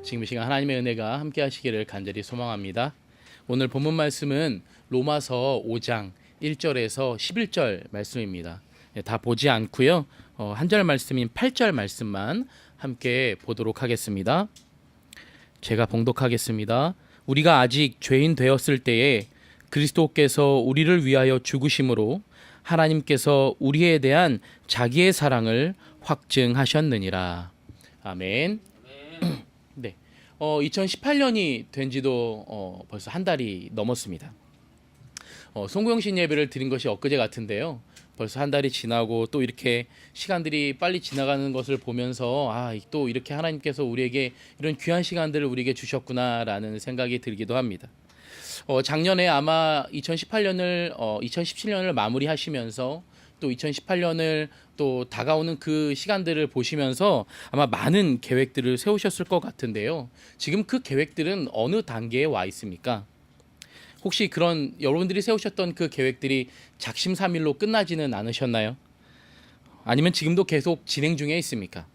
지금 이 시간 하나님의 은혜가 함께 하시기를 간절히 소망합니다. 오늘 본문 말씀은 로마서 5장 1절에서 11절 말씀입니다. 다 보지 않고요. 한 절 말씀인 8절 말씀만 함께 보도록 하겠습니다. 제가 봉독하겠습니다. 우리가 아직 죄인 되었을 때에 그리스도께서 우리를 위하여 죽으심으로 하나님께서 우리에 대한 자기의 사랑을 확증하셨느니라. 아멘. 네. 2018년이 된 지도 벌써 한 달이 넘었습니다. 송구영신 예배를 드린 것이 엊그제 같은데요. 벌써 한 달이 지나고 또 이렇게 시간들이 빨리 지나가는 것을 보면서 또 이렇게 하나님께서 우리에게 이런 귀한 시간들을 우리에게 주셨구나라는 생각이 들기도 합니다. 작년에 아마 2017년을 마무리하시면서 또 2018년을 또 다가오는 그 시간들을 보시면서 아마 많은 계획들을 세우셨을 것 같은데요. 지금 그 계획들은 어느 단계에 와 있습니까? 혹시 그런 여러분들이 세우셨던 그 계획들이 작심삼일로 끝나지는 않으셨나요? 아니면 지금도 계속 진행 중에 있습니까?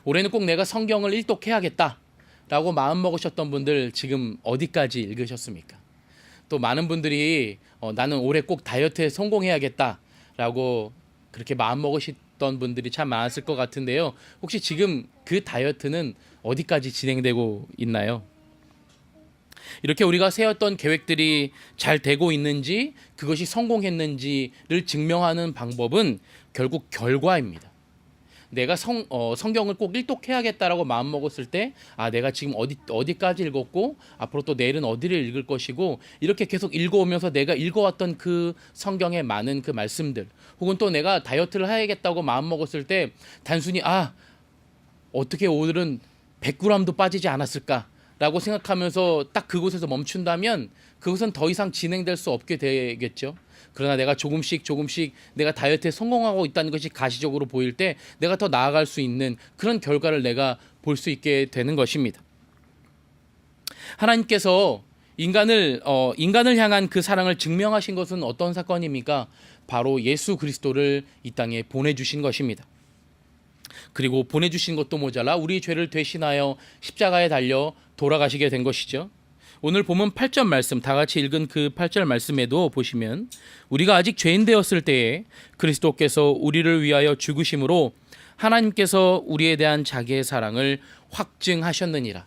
올해는 꼭 내가 성경을 일독해야겠다라고 마음먹으셨던 분들 지금 어디까지 읽으셨습니까? 또 많은 분들이 나는 올해 꼭 다이어트에 성공해야겠다라고 그렇게 마음먹으셨던 분들이 참 많았을 것 같은데요. 혹시 지금 그 다이어트는 어디까지 진행되고 있나요? 이렇게 우리가 세웠던 계획들이 잘 되고 있는지, 그것이 성공했는지를 증명하는 방법은 결국 결과입니다. 내가 성경을 꼭 일독해야겠다라고 마음먹었을 때 내가 지금 어디까지 읽었고 앞으로 또 내일은 어디를 읽을 것이고 이렇게 계속 읽어오면서 내가 읽어왔던 그 성경의 많은 그 말씀들 혹은 또 내가 다이어트를 해야겠다고 마음먹었을 때 단순히 어떻게 오늘은 100g도 빠지지 않았을까 라고 생각하면서 딱 그곳에서 멈춘다면 그것은 더 이상 진행될 수 없게 되겠죠. 그러나 내가 조금씩 내가 다이어트에 성공하고 있다는 것이 가시적으로 보일 때 내가 더 나아갈 수 있는 그런 결과를 내가 볼 수 있게 되는 것입니다. 하나님께서 인간을 향한 그 사랑을 증명하신 것은 어떤 사건입니까? 바로 예수 그리스도를 이 땅에 보내주신 것입니다. 그리고 보내주신 것도 모자라 우리 죄를 대신하여 십자가에 달려 돌아가시게 된 것이죠. 오늘 본문 8절 말씀 다 같이 읽은 그 8절 말씀에도 보시면 우리가 아직 죄인 되었을 때에 그리스도께서 우리를 위하여 죽으심으로 하나님께서 우리에 대한 자기의 사랑을 확증하셨느니라.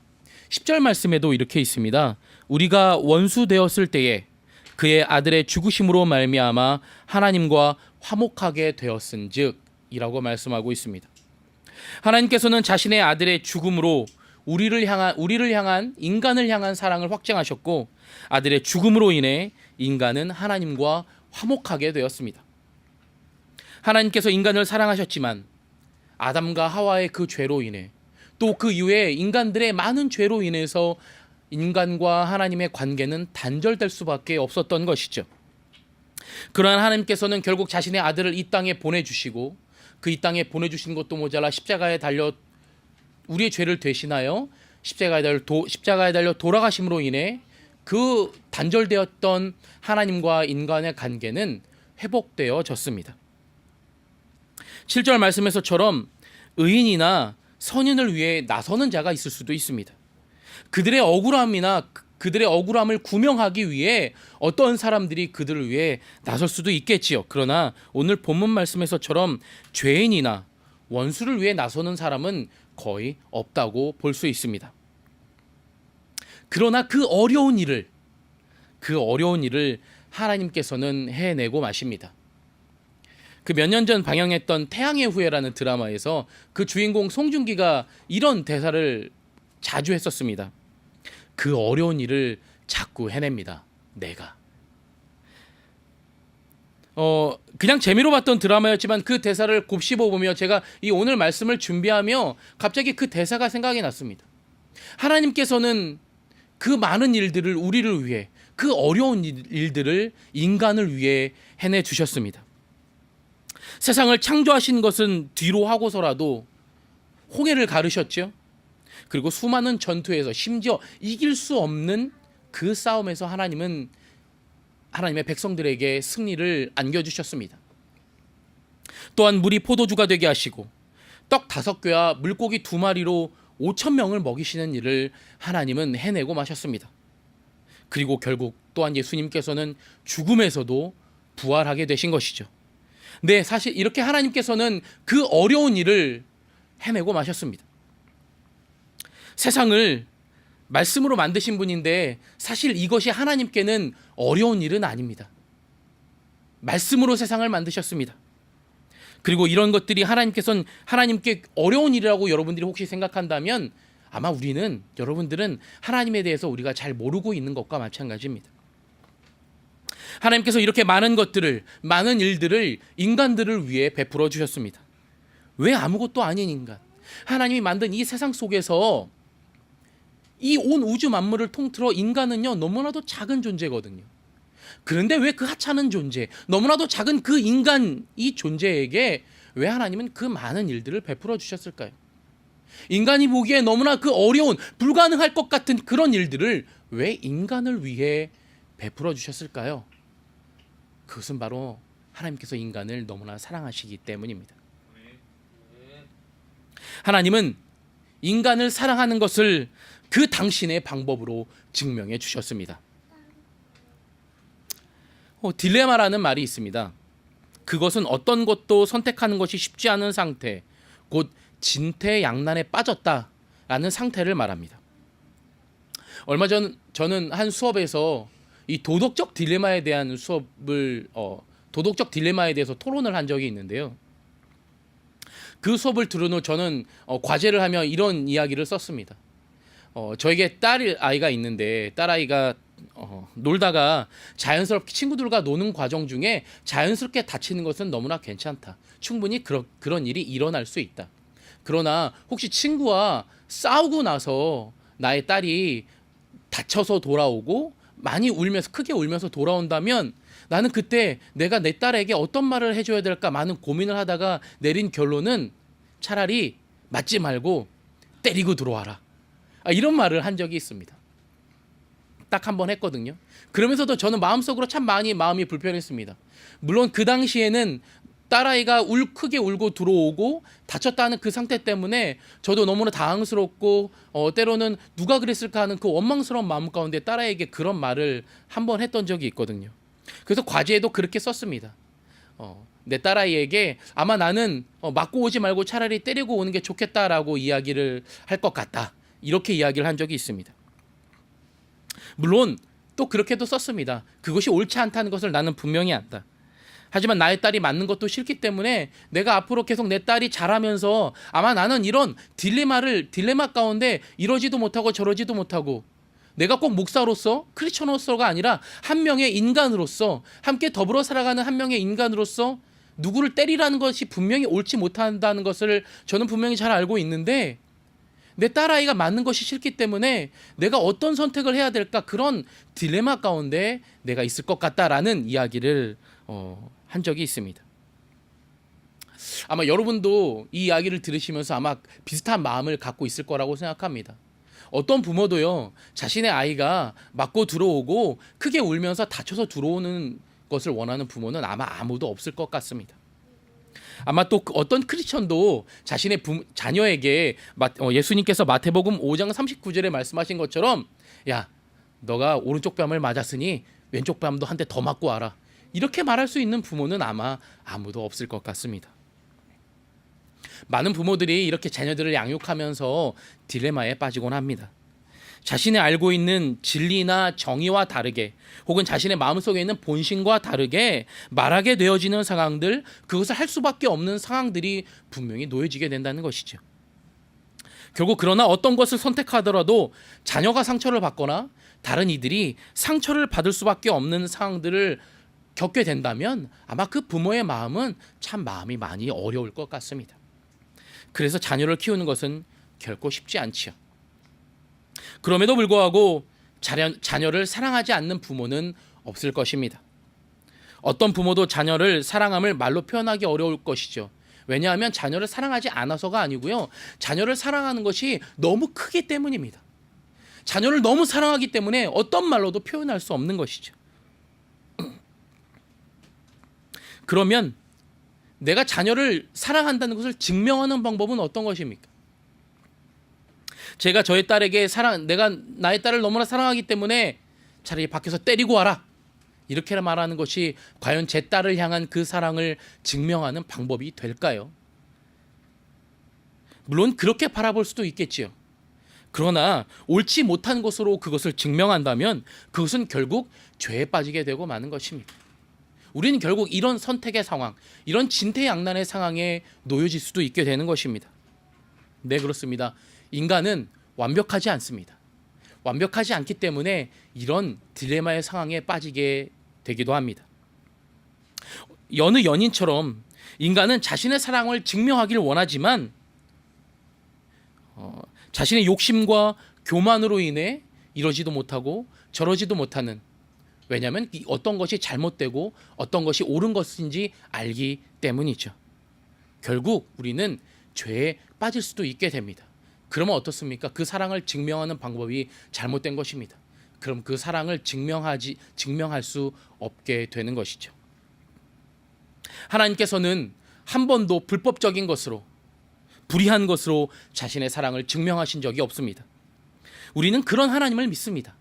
10절 말씀에도 이렇게 있습니다. 우리가 원수 되었을 때에 그의 아들의 죽으심으로 말미암아 하나님과 화목하게 되었은즉 이라고 말씀하고 있습니다. 하나님께서는 자신의 아들의 죽음으로 우리를 향한 인간을 향한 사랑을 확증하셨고 아들의 죽음으로 인해 인간은 하나님과 화목하게 되었습니다. 하나님께서 인간을 사랑하셨지만 아담과 하와의 그 죄로 인해 또 그 이후에 인간들의 많은 죄로 인해서 인간과 하나님의 관계는 단절될 수밖에 없었던 것이죠. 그러한 하나님께서는 결국 자신의 아들을 이 땅에 보내주시고 그 이 땅에 보내주신 것도 모자라 십자가에 달려 우리의 죄를 대신하여 십자가에 달려 돌아가심으로 인해 그 단절되었던 하나님과 인간의 관계는 회복되어졌습니다. 7절 말씀에서처럼 의인이나 선인을 위해 나서는 자가 있을 수도 있습니다. 그들의 억울함을 구명하기 위해 어떤 사람들이 그들을 위해 나설 수도 있겠지요. 그러나 오늘 본문 말씀에서처럼 죄인이나 원수를 위해 나서는 사람은 거의 없다고 볼 수 있습니다. 그러나 그 어려운 일을 하나님께서는 해내고 마십니다. 그 몇 년 전 방영했던 태양의 후예라는 드라마에서 그 주인공 송중기가 이런 대사를 자주 했었습니다. 그 어려운 일을 자꾸 해냅니다. 내가. 그냥 재미로 봤던 드라마였지만 그 대사를 곱씹어 보며 제가 이 오늘 말씀을 준비하며 갑자기 그 대사가 생각이 났습니다. 하나님께서는 그 많은 일들을 우리를 위해 그 어려운 일들을 인간을 위해 해내 주셨습니다. 세상을 창조하신 것은 뒤로 하고서라도 홍해를 가르셨죠. 그리고 수많은 전투에서 심지어 이길 수 없는 그 싸움에서 하나님은 하나님의 백성들에게 승리를 안겨주셨습니다. 또한 물이 포도주가 되게 하시고 떡 5개와 물고기 2마리로 5천 명을 먹이시는 일을 하나님은 해내고 마셨습니다. 그리고 결국 또한 예수님께서는 죽음에서도 부활하게 되신 것이죠. 네, 사실 이렇게 하나님께서는 그 어려운 일을 해내고 마셨습니다. 세상을 말씀으로 만드신 분인데 사실 이것이 하나님께는 어려운 일은 아닙니다. 말씀으로 세상을 만드셨습니다. 그리고 이런 것들이 하나님께 어려운 일이라고 여러분들이 혹시 생각한다면 아마 여러분들은 하나님에 대해서 우리가 잘 모르고 있는 것과 마찬가지입니다. 하나님께서 이렇게 많은 일들을 인간들을 위해 베풀어 주셨습니다. 왜 아무것도 아닌 인간? 하나님이 만든 이 세상 속에서 이 온 우주 만물을 통틀어 인간은요 너무나도 작은 존재거든요. 그런데 왜 그 하찮은 존재, 너무나도 작은 그 인간 이 존재에게 왜 하나님은 그 많은 일들을 베풀어 주셨을까요? 인간이 보기에 너무나 그 어려운 불가능할 것 같은 그런 일들을 왜 인간을 위해 베풀어 주셨을까요? 그것은 바로 하나님께서 인간을 너무나 사랑하시기 때문입니다. 하나님은 인간을 사랑하는 것을 그 당신의 방법으로 증명해 주셨습니다. 딜레마라는 말이 있습니다. 그것은 어떤 것도 선택하는 것이 쉽지 않은 상태, 곧 진퇴양난에 빠졌다라는 상태를 말합니다. 얼마 전 저는 한 수업에서 이 도덕적 딜레마에 대해서 토론을 한 적이 있는데요. 그 수업을 들은 후 저는 과제를 하며 이런 이야기를 썼습니다. 저에게 딸아이가 있는데 딸아이가 놀다가 자연스럽게 친구들과 노는 과정 중에 자연스럽게 다치는 것은 너무나 괜찮다. 충분히 그런 일이 일어날 수 있다. 그러나 혹시 친구와 싸우고 나서 나의 딸이 다쳐서 돌아오고 크게 울면서 돌아온다면 나는 그때 내가 내 딸에게 어떤 말을 해줘야 될까 많은 고민을 하다가 내린 결론은 차라리 맞지 말고 때리고 들어와라. 이런 말을 한 적이 있습니다. 딱 한 번 했거든요. 그러면서도 저는 마음속으로 참 많이 마음이 불편했습니다. 물론 그 당시에는 딸아이가 크게 울고 들어오고 다쳤다는 그 상태 때문에 저도 너무나 당황스럽고 때로는 누가 그랬을까 하는 그 원망스러운 마음 가운데 딸아이에게 그런 말을 한 번 했던 적이 있거든요. 그래서 과제에도 그렇게 썼습니다. 내 딸아이에게 아마 나는 맞고 오지 말고 차라리 때리고 오는 게 좋겠다라고 이야기를 할 것 같다. 이렇게 이야기를 한 적이 있습니다. 물론 또 그렇게도 썼습니다. 그것이 옳지 않다는 것을 나는 분명히 안다. 하지만 나의 딸이 맞는 것도 싫기 때문에 내가 앞으로 계속 내 딸이 자라면서 아마 나는 이런 딜레마 가운데 이러지도 못하고 저러지도 못하고 내가 꼭 목사로서 크리스천으로서가 아니라 한 명의 인간으로서 함께 더불어 살아가는 한 명의 인간으로서 누구를 때리라는 것이 분명히 옳지 못한다는 것을 저는 분명히 잘 알고 있는데 내 딸아이가 맞는 것이 싫기 때문에 내가 어떤 선택을 해야 될까 그런 딜레마 가운데 내가 있을 것 같다라는 이야기를 한 적이 있습니다. 아마 여러분도 이 이야기를 들으시면서 아마 비슷한 마음을 갖고 있을 거라고 생각합니다. 어떤 부모도요 자신의 아이가 맞고 들어오고 크게 울면서 다쳐서 들어오는 것을 원하는 부모는 아마 아무도 없을 것 같습니다. 아마 또 어떤 크리스천도 자신의 자녀에게 예수님께서 마태복음 5장 39절에 말씀하신 것처럼 야 너가 오른쪽 뺨을 맞았으니 왼쪽 뺨도 한 대 더 맞고 와라. 이렇게 말할 수 있는 부모는 아마 아무도 없을 것 같습니다. 많은 부모들이 이렇게 자녀들을 양육하면서 딜레마에 빠지곤 합니다. 자신이 알고 있는 진리나 정의와 다르게 혹은 자신의 마음속에 있는 본심과 다르게 말하게 되어지는 상황들, 그것을 할 수밖에 없는 상황들이 분명히 놓여지게 된다는 것이죠. 결국 그러나 어떤 것을 선택하더라도 자녀가 상처를 받거나 다른 이들이 상처를 받을 수밖에 없는 상황들을 겪게 된다면 아마 그 부모의 마음은 참 마음이 많이 어려울 것 같습니다. 그래서 자녀를 키우는 것은 결코 쉽지 않지요. 그럼에도 불구하고 자녀를 사랑하지 않는 부모는 없을 것입니다. 어떤 부모도 자녀를 사랑함을 말로 표현하기 어려울 것이죠. 왜냐하면 자녀를 사랑하지 않아서가 아니고요. 자녀를 사랑하는 것이 너무 크기 때문입니다. 자녀를 너무 사랑하기 때문에 어떤 말로도 표현할 수 없는 것이죠. 그러면 내가 자녀를 사랑한다는 것을 증명하는 방법은 어떤 것입니까? 제가 저의 딸에게 내가 나의 딸을 너무나 사랑하기 때문에 차라리 밖에서 때리고 와라, 이렇게 말하는 것이 과연 제 딸을 향한 그 사랑을 증명하는 방법이 될까요? 물론 그렇게 바라볼 수도 있겠지요. 그러나 옳지 못한 것으로 그것을 증명한다면 그것은 결국 죄에 빠지게 되고 마는 것입니다. 우리는 결국 이런 선택의 상황, 이런 진퇴양난의 상황에 놓여질 수도 있게 되는 것입니다. 네, 그렇습니다. 인간은 완벽하지 않습니다. 완벽하지 않기 때문에 이런 딜레마의 상황에 빠지게 되기도 합니다. 여느 연인처럼 인간은 자신의 사랑을 증명하기를 원하지만 자신의 욕심과 교만으로 인해 이러지도 못하고 저러지도 못하는, 왜냐하면 어떤 것이 잘못되고 어떤 것이 옳은 것인지 알기 때문이죠. 결국 우리는 죄에 빠질 수도 있게 됩니다. 그러면 어떻습니까? 그 사랑을 증명하는 방법이 잘못된 것입니다. 그럼 그 사랑을 증명할 수 없게 되는 것이죠. 하나님께서는 한 번도 불법적인 것으로, 불의한 것으로 자신의 사랑을 증명하신 적이 없습니다. 우리는 그런 하나님을 믿습니다.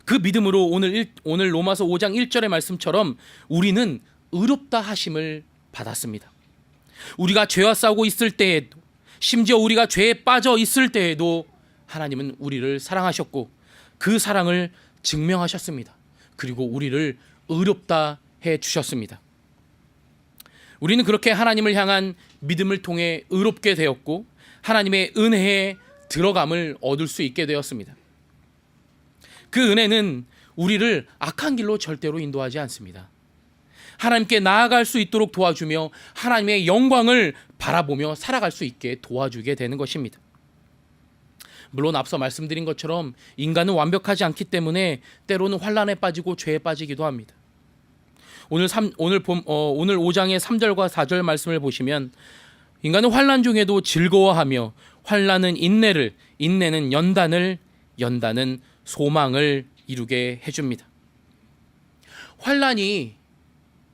그 믿음으로 오늘 로마서 5장 1절의 말씀처럼 우리는 의롭다 하심을 받았습니다. 우리가 죄와 싸우고 있을 때에도, 심지어 우리가 죄에 빠져 있을 때에도 하나님은 우리를 사랑하셨고 그 사랑을 증명하셨습니다. 그리고 우리를 의롭다 해 주셨습니다. 우리는 그렇게 하나님을 향한 믿음을 통해 의롭게 되었고 하나님의 은혜에 들어감을 얻을 수 있게 되었습니다. 그 은혜는 우리를 악한 길로 절대로 인도하지 않습니다. 하나님께 나아갈 수 있도록 도와주며 하나님의 영광을 바라보며 살아갈 수 있게 도와주게 되는 것입니다. 물론 앞서 말씀드린 것처럼 인간은 완벽하지 않기 때문에 때로는 환난에 빠지고 죄에 빠지기도 합니다. 오늘 5장의 3절과 4절 말씀을 보시면 인간은 환난 중에도 즐거워하며 환난은 인내를, 인내는 연단을, 연단은 소망을 이루게 해줍니다. 환난이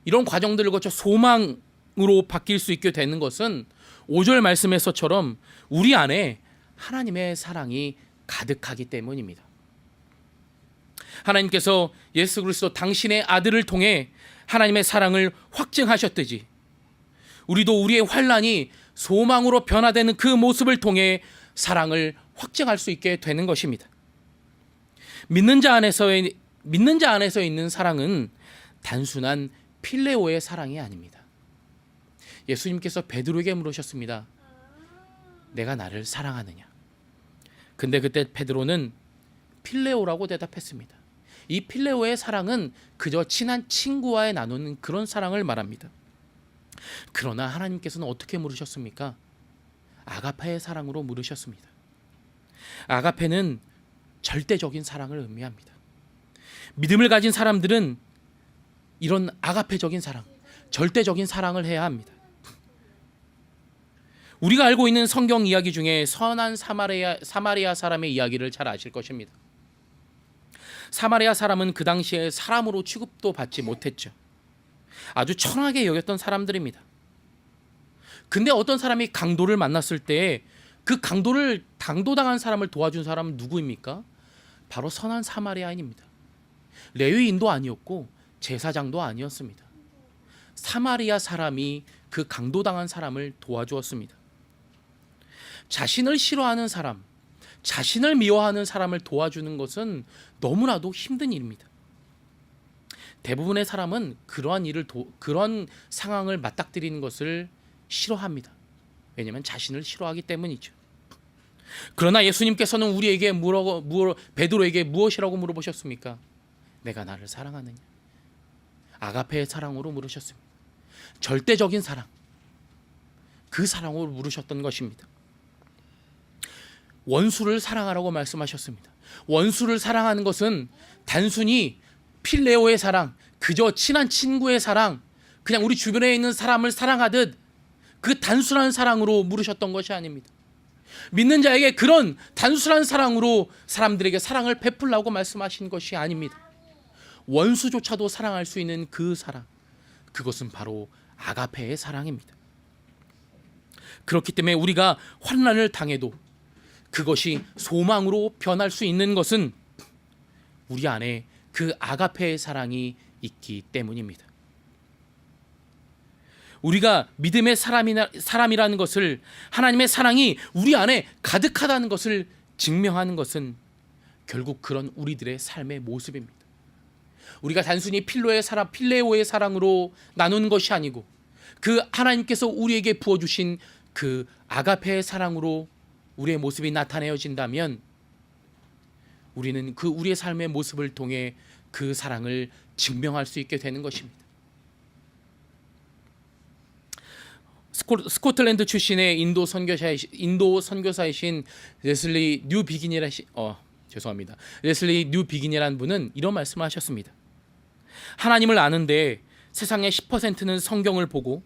이런 과정들을 거쳐 소망으로 바뀔 수 있게 되는 것은 5절 말씀에서처럼 우리 안에 하나님의 사랑이 가득하기 때문입니다. 하나님께서 예수 그리스도 당신의 아들을 통해 하나님의 사랑을 확증하셨듯이 우리도 우리의 환난이 소망으로 변화되는 그 모습을 통해 사랑을 확증할 수 있게 되는 것입니다. 믿는 자 안에서 있는 사랑은 단순한 필레오의 사랑이 아닙니다. 예수님께서 베드로에게 물으셨습니다. 내가 나를 사랑하느냐? 근데 그때 베드로는 필레오라고 대답했습니다. 이 필레오의 사랑은 그저 친한 친구와의 나누는 그런 사랑을 말합니다. 그러나 하나님께서는 어떻게 물으셨습니까? 아가페의 사랑으로 물으셨습니다. 아가페는 절대적인 사랑을 의미합니다. 믿음을 가진 사람들은 이런 아가페적인 사랑, 절대적인 사랑을 해야 합니다. 우리가 알고 있는 성경 이야기 중에 선한 사마리아 사람의 이야기를 잘 아실 것입니다. 사마리아 사람은 그 당시에 사람으로 취급도 받지 못했죠. 아주 천하게 여겼던 사람들입니다. 근데 어떤 사람이 강도를 만났을 때 그 강도당한 사람을 도와준 사람은 누구입니까? 바로 선한 사마리아인입니다. 레위인도 아니었고 제사장도 아니었습니다. 사마리아 사람이 그 강도당한 사람을 도와주었습니다. 자신을 싫어하는 사람, 자신을 미워하는 사람을 도와주는 것은 너무나도 힘든 일입니다. 대부분의 사람은 그런 상황을 맞닥뜨리는 것을 싫어합니다. 왜냐하면 자신을 싫어하기 때문이죠. 그러나 예수님께서는 우리에게 베드로에게 무엇이라고 물어보셨습니까? 내가 나를 사랑하느냐? 아가페의 사랑으로 물으셨습니다. 절대적인 사랑, 그 사랑으로 물으셨던 것입니다. 원수를 사랑하라고 말씀하셨습니다. 원수를 사랑하는 것은 단순히 필레오의 사랑, 그저 친한 친구의 사랑, 그냥 우리 주변에 있는 사람을 사랑하듯 그 단순한 사랑으로 물으셨던 것이 아닙니다. 믿는 자에게 그런 단순한 사랑으로 사람들에게 사랑을 베풀라고 말씀하신 것이 아닙니다. 원수조차도 사랑할 수 있는 그 사랑, 그것은 바로 아가페의 사랑입니다. 그렇기 때문에 우리가 환난을 당해도 그것이 소망으로 변할 수 있는 것은 우리 안에 그 아가페의 사랑이 있기 때문입니다. 우리가 믿음의 사람이라는 것을, 하나님의 사랑이 우리 안에 가득하다는 것을 증명하는 것은 결국 그런 우리들의 삶의 모습입니다. 우리가 단순히 필레오의 사랑으로 나눈 것이 아니고 그 하나님께서 우리에게 부어주신 그 아가페의 사랑으로 우리의 모습이 나타내어진다면 우리는 그 우리의 삶의 모습을 통해 그 사랑을 증명할 수 있게 되는 것입니다. 스코틀랜드 출신의 인도 선교사이신 레슬리 뉴 비긴이라는 분은 이런 말씀을 하셨습니다. 하나님을 아는데 세상의 10%는 성경을 보고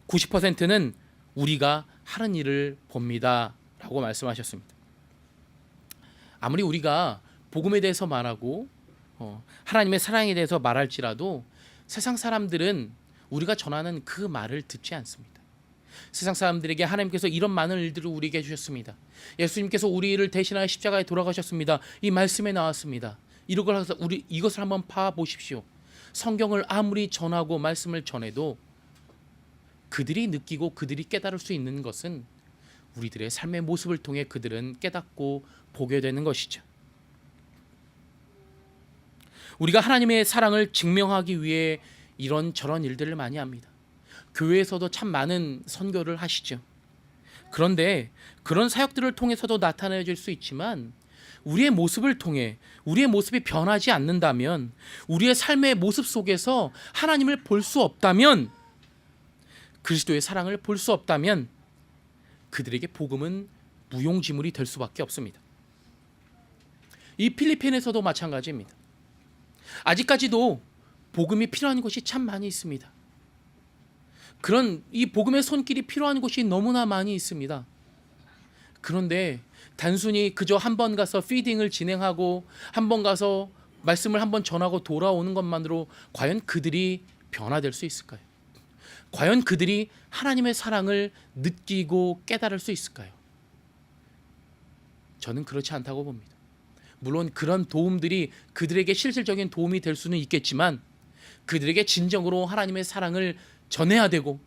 90%는 우리가 하는 일을 봅니다 라고 말씀하셨습니다. 아무리 우리가 복음에 대해서 말하고 하나님의 사랑에 대해서 말할지라도 세상 사람들은 우리가 전하는 그 말을 듣지 않습니다. 세상 사람들에게 하나님께서 이런 많은 일들을 우리에게 해주셨습니다. 예수님께서 우리를 대신하여 십자가에 돌아가셨습니다. 이 말씀에 나왔습니다. 이것을 한번 파보십시오. 성경을 아무리 전하고 말씀을 전해도 그들이 느끼고 그들이 깨달을 수 있는 것은 우리들의 삶의 모습을 통해 그들은 깨닫고 보게 되는 것이죠. 우리가 하나님의 사랑을 증명하기 위해 이런저런 일들을 많이 합니다. 교회에서도 참 많은 선교를 하시죠. 그런데 그런 사역들을 통해서도 나타내질 수 있지만 우리의 모습을 통해 우리의 모습이 변하지 않는다면, 우리의 삶의 모습 속에서 하나님을 볼 수 없다면, 그리스도의 사랑을 볼 수 없다면 그들에게 복음은 무용지물이 될 수밖에 없습니다. 이 필리핀에서도 마찬가지입니다. 아직까지도 복음이 필요한 곳이 참 많이 있습니다. 그런 이 복음의 손길이 필요한 곳이 너무나 많이 있습니다. 그런데 단순히 그저 한 번 가서 피딩을 진행하고 한 번 가서 말씀을 한 번 전하고 돌아오는 것만으로 과연 그들이 변화될 수 있을까요? 과연 그들이 하나님의 사랑을 느끼고 깨달을 수 있을까요? 저는 그렇지 않다고 봅니다. 물론 그런 도움들이 그들에게 실질적인 도움이 될 수는 있겠지만 그들에게 진정으로 하나님의 사랑을 전해야 되고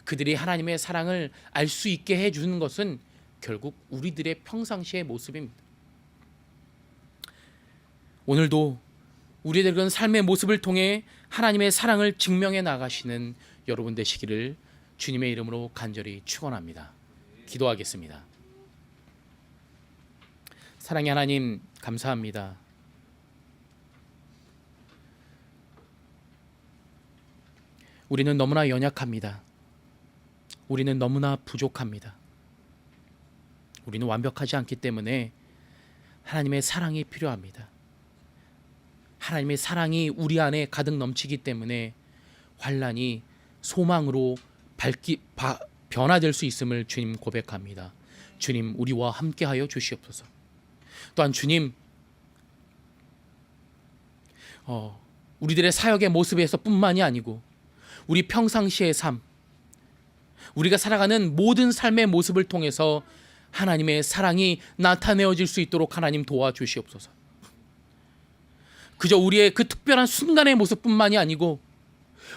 그들이 하나님의 사랑을 알 수 있게 해주는 것은 결국 우리들의 평상시의 모습입니다. 오늘도 우리들의 그런 삶의 모습을 통해 하나님의 사랑을 증명해 나가시는 여러분 되시기를 주님의 이름으로 간절히 축원합니다. 기도하겠습니다. 사랑의 하나님, 감사합니다. 우리는 너무나 연약합니다. 우리는 너무나 부족합니다. 우리는 완벽하지 않기 때문에 하나님의 사랑이 필요합니다. 하나님의 사랑이 우리 안에 가득 넘치기 때문에 환난이 소망으로 변화될 수 있음을 주님 고백합니다. 주님, 우리와 함께하여 주시옵소서. 또한 주님, 우리들의 사역의 모습에서 뿐만이 아니고 우리 평상시의 삶, 우리가 살아가는 모든 삶의 모습을 통해서 하나님의 사랑이 나타내어질 수 있도록 하나님 도와주시옵소서. 그저 우리의 그 특별한 순간의 모습뿐만이 아니고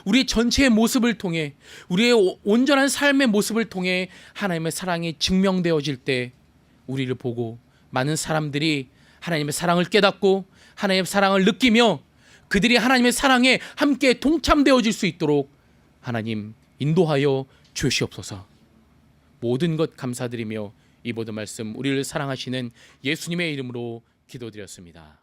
우리 전체의 모습을 통해, 우리의 온전한 삶의 모습을 통해 하나님의 사랑이 증명되어질 때 우리를 보고 많은 사람들이 하나님의 사랑을 깨닫고 하나님의 사랑을 느끼며 그들이 하나님의 사랑에 함께 동참되어질 수 있도록 하나님 인도하여 주시옵소서. 모든 것 감사드리며 이 모든 말씀 우리를 사랑하시는 예수님의 이름으로 기도드렸습니다.